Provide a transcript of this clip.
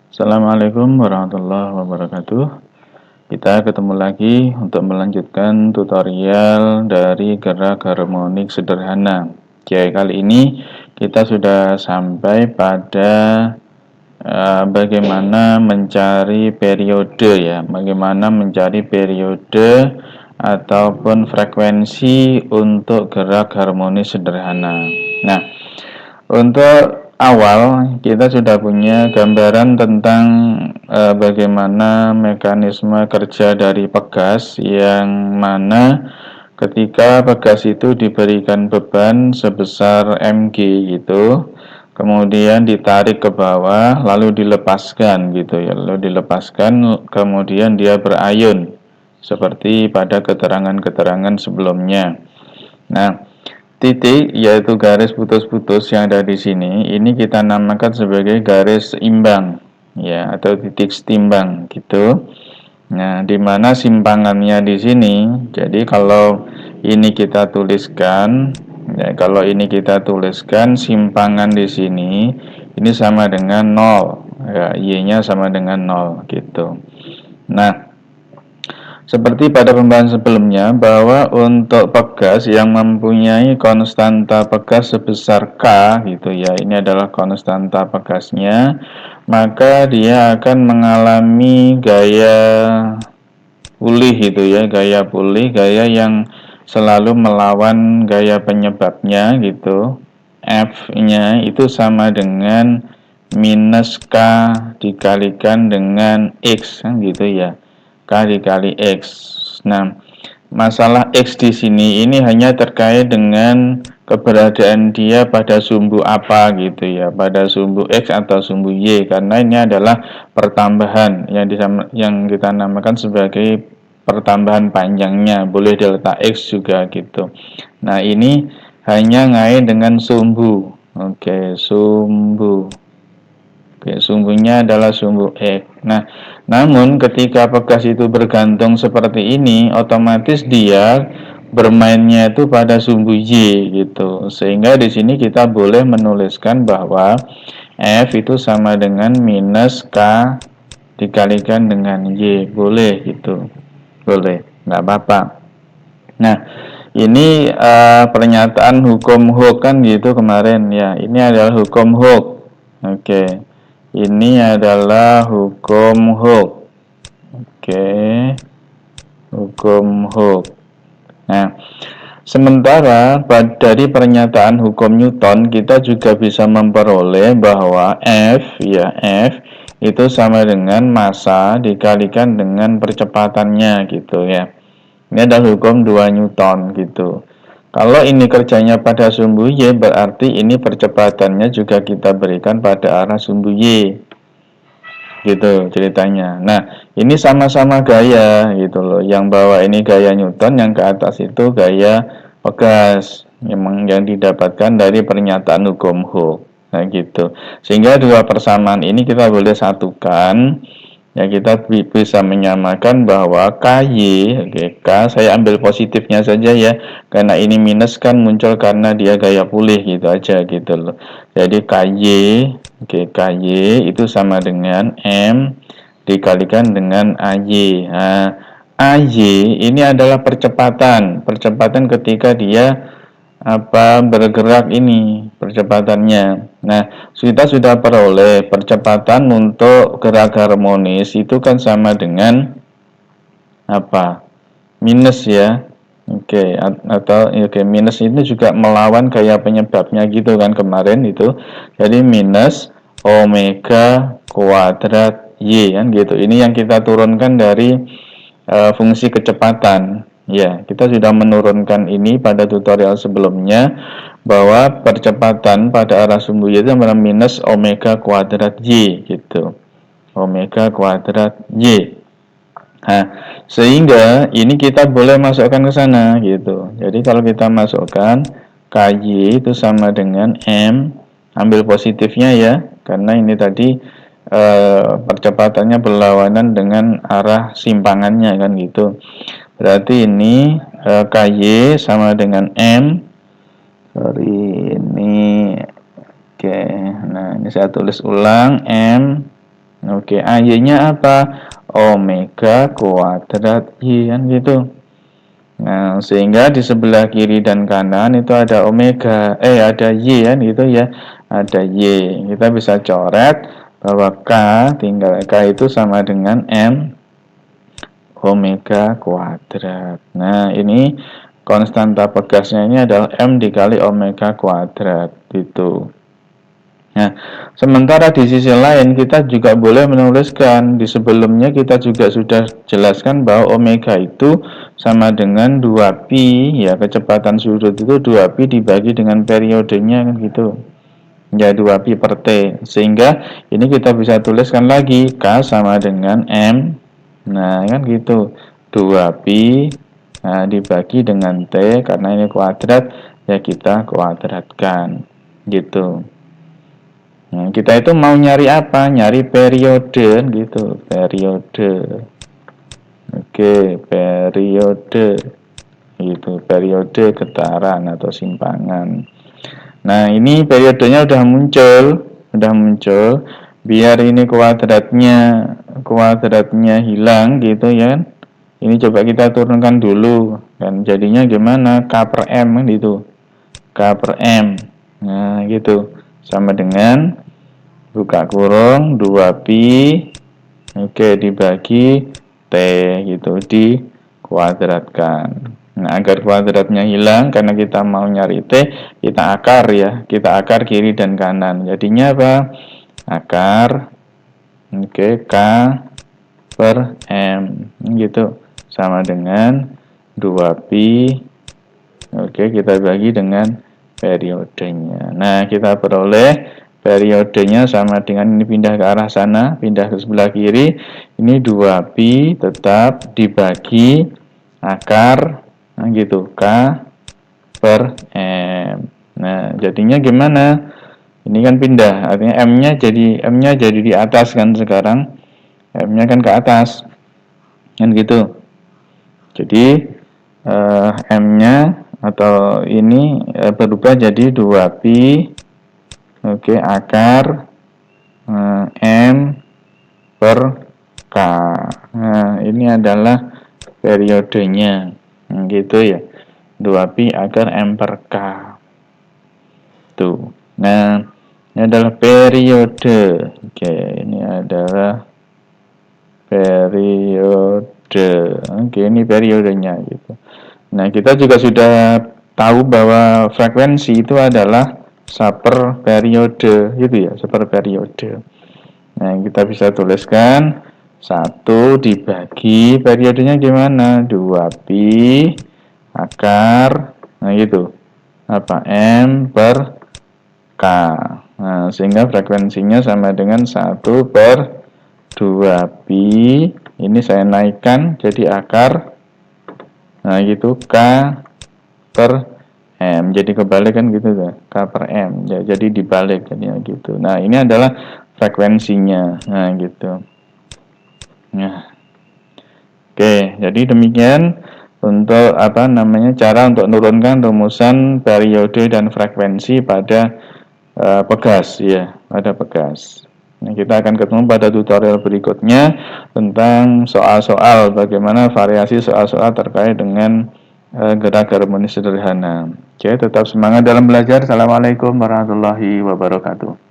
Assalamualaikum warahmatullahi wabarakatuh. Kita ketemu lagi untuk melanjutkan tutorial dari gerak harmonik sederhana. Oke, kali ini kita sudah sampai pada bagaimana mencari periode ya, bagaimana mencari periode ataupun frekuensi untuk gerak harmonis sederhana. Nah, untuk awal kita sudah punya gambaran tentang bagaimana mekanisme kerja dari pegas yang mana ketika pegas itu diberikan beban sebesar mg gitu, kemudian ditarik ke bawah lalu dilepaskan gitu ya, lalu dilepaskan kemudian dia berayun seperti pada keterangan-keterangan sebelumnya. Nah, titik yaitu garis putus-putus yang ada di sini, ini kita namakan sebagai garis imbang ya atau titik setimbang gitu. Nah, di mana simpangannya di sini. Jadi kalau ini kita tuliskan ya, kalau ini kita tuliskan simpangan di sini ini sama dengan 0 ya, y-nya sama dengan 0 gitu. Nah, seperti pada pembahasan sebelumnya bahwa untuk pegas yang mempunyai konstanta pegas sebesar K gitu ya, ini adalah konstanta pegasnya, maka dia akan mengalami gaya pulih gitu ya, gaya pulih, gaya yang selalu melawan gaya penyebabnya gitu. F-nya itu sama dengan minus K dikalikan dengan X kan gitu ya. K dikali X. Nah, masalah X di sini ini hanya terkait dengan keberadaan dia pada sumbu apa gitu ya, pada sumbu X atau sumbu Y, karena ini adalah pertambahan yang kita namakan sebagai pertambahan panjangnya, boleh delta X juga gitu. Nah, ini hanya ngait dengan sumbu. Oke, sumbu. Oke, sumbunya adalah sumbu X. Nah, namun ketika pegas itu bergantung seperti ini, otomatis dia bermainnya itu pada sumbu Y gitu. Sehingga di sini kita boleh menuliskan bahwa F itu sama dengan minus K dikalikan dengan Y. Boleh gitu. Boleh, nggak apa-apa. Nah, ini pernyataan hukum Hooke kan gitu kemarin ya. Ini adalah hukum Hooke. Oke. Ini adalah hukum Hooke. Oke. Hukum Hooke. Nah, sementara dari pernyataan hukum Newton kita juga bisa memperoleh bahwa F ya, F itu sama dengan massa dikalikan dengan percepatannya gitu ya. Ini adalah hukum 2 Newton gitu. Kalau ini kerjanya pada sumbu Y, berarti ini percepatannya juga kita berikan pada arah sumbu Y. Gitu ceritanya. Nah, ini sama-sama gaya gitu loh. Yang bawah ini gaya Newton, yang ke atas itu gaya pegas. Yang didapatkan dari pernyataan hukum Hooke. Nah, gitu. Sehingga dua persamaan ini kita boleh satukan. Ya, kita bisa menyamakan bahwa KY, oke, K saya ambil positifnya saja ya, karena ini minus kan muncul karena dia gaya pulih gitu aja gitu loh. Jadi KY, oke, KY itu sama dengan M dikalikan dengan AY. Nah, AY ini adalah percepatan ketika dia bergerak ini percepatannya. Nah, kita sudah peroleh percepatan untuk gerak harmonis itu kan sama dengan minus ya. Oke, minus itu juga melawan gaya penyebabnya gitu kan kemarin itu. Jadi minus omega kuadrat Y kan gitu. Ini yang kita turunkan dari fungsi kecepatan. Ya, kita sudah menurunkan ini pada tutorial sebelumnya bahwa percepatan pada arah sumbu Y itu adalah minus omega kuadrat Y gitu. Omega kuadrat Y. Nah, sehingga ini kita boleh masukkan ke sana gitu. Jadi kalau kita masukkan KY itu sama dengan M, ambil positifnya ya, karena ini tadi percepatannya berlawanan dengan arah simpangannya kan gitu. Berarti ini KY sama dengan M. Sorry, ini oke. Nah, ini saya tulis ulang M. Oke, AY-nya apa? Omega kuadrat Y, kan gitu. Nah, sehingga di sebelah kiri dan kanan itu ada omega, ada Y kan gitu ya. Ada Y. Kita bisa coret bahwa K itu sama dengan M omega kuadrat. Nah, ini konstanta pegasnya ini adalah M dikali omega kuadrat gitu. Nah, sementara di sisi lain kita juga boleh menuliskan, di sebelumnya kita juga sudah jelaskan bahwa omega itu sama dengan 2pi, ya kecepatan sudut itu 2pi dibagi dengan periodenya kan gitu. Ya 2pi per T. Sehingga ini kita bisa tuliskan lagi K sama dengan M. Nah, kan gitu. 2pi dibagi dengan T karena ini kuadrat, ya kita kuadratkan gitu. Nah, kita itu mau nyari apa? Nyari periode gitu, periode. Oke, periode. Itu periode getaran atau simpangan. Nah, ini periodenya udah muncul. Biar ini kuadratnya hilang gitu ya kan. Ini coba kita turunkan dulu. Dan jadinya gimana? K per M kan gitu. K per M. Nah, gitu. Sama dengan buka kurung 2pi dibagi T gitu dikuadratkan. Nah, agar kuadratnya hilang karena kita mau nyari T, kita akar ya. Kita akar kiri dan kanan. Jadinya apa? Akar K per M gitu. Sama dengan 2pi kita bagi dengan periodenya. Nah, kita peroleh periodenya sama dengan ini pindah ke arah sana, pindah ke sebelah kiri. Ini 2pi tetap dibagi akar gitu K per M. Nah, jadinya gimana? Ini kan pindah, artinya M-nya jadi di atas kan sekarang. M-nya kan ke atas. Kan gitu. Jadi M-nya atau ini berubah jadi 2pi akar M per K. Nah, ini adalah periodenya gitu ya, 2pi akar M per K tuh. Nah, ini adalah periode. Ini adalah periode. Ini periodenya gitu. Nah, kita juga sudah tahu bahwa frekuensi itu adalah saper periode gitu ya, saper periode. Nah, kita bisa tuliskan 1 dibagi periodenya gimana? 2pi akar gitu. Apa? M per K. Nah, sehingga frekuensinya sama dengan 1 per 2pi. Ini saya naikkan jadi akar. Nah, gitu K per M. Jadi kebalik kan gitu ya. K per M. Ya, jadi dibalik jadinya gitu. Nah, ini adalah frekuensinya. Nah, gitu. Nah. Oke, jadi demikian untuk cara untuk menurunkan rumusan periode dan frekuensi pada pegas ya, pada pegas. Nah, kita akan ketemu pada tutorial berikutnya tentang soal-soal bagaimana variasi soal-soal terkait dengan gerak harmonis sederhana. Oke, tetap semangat dalam belajar. Assalamualaikum warahmatullahi wabarakatuh.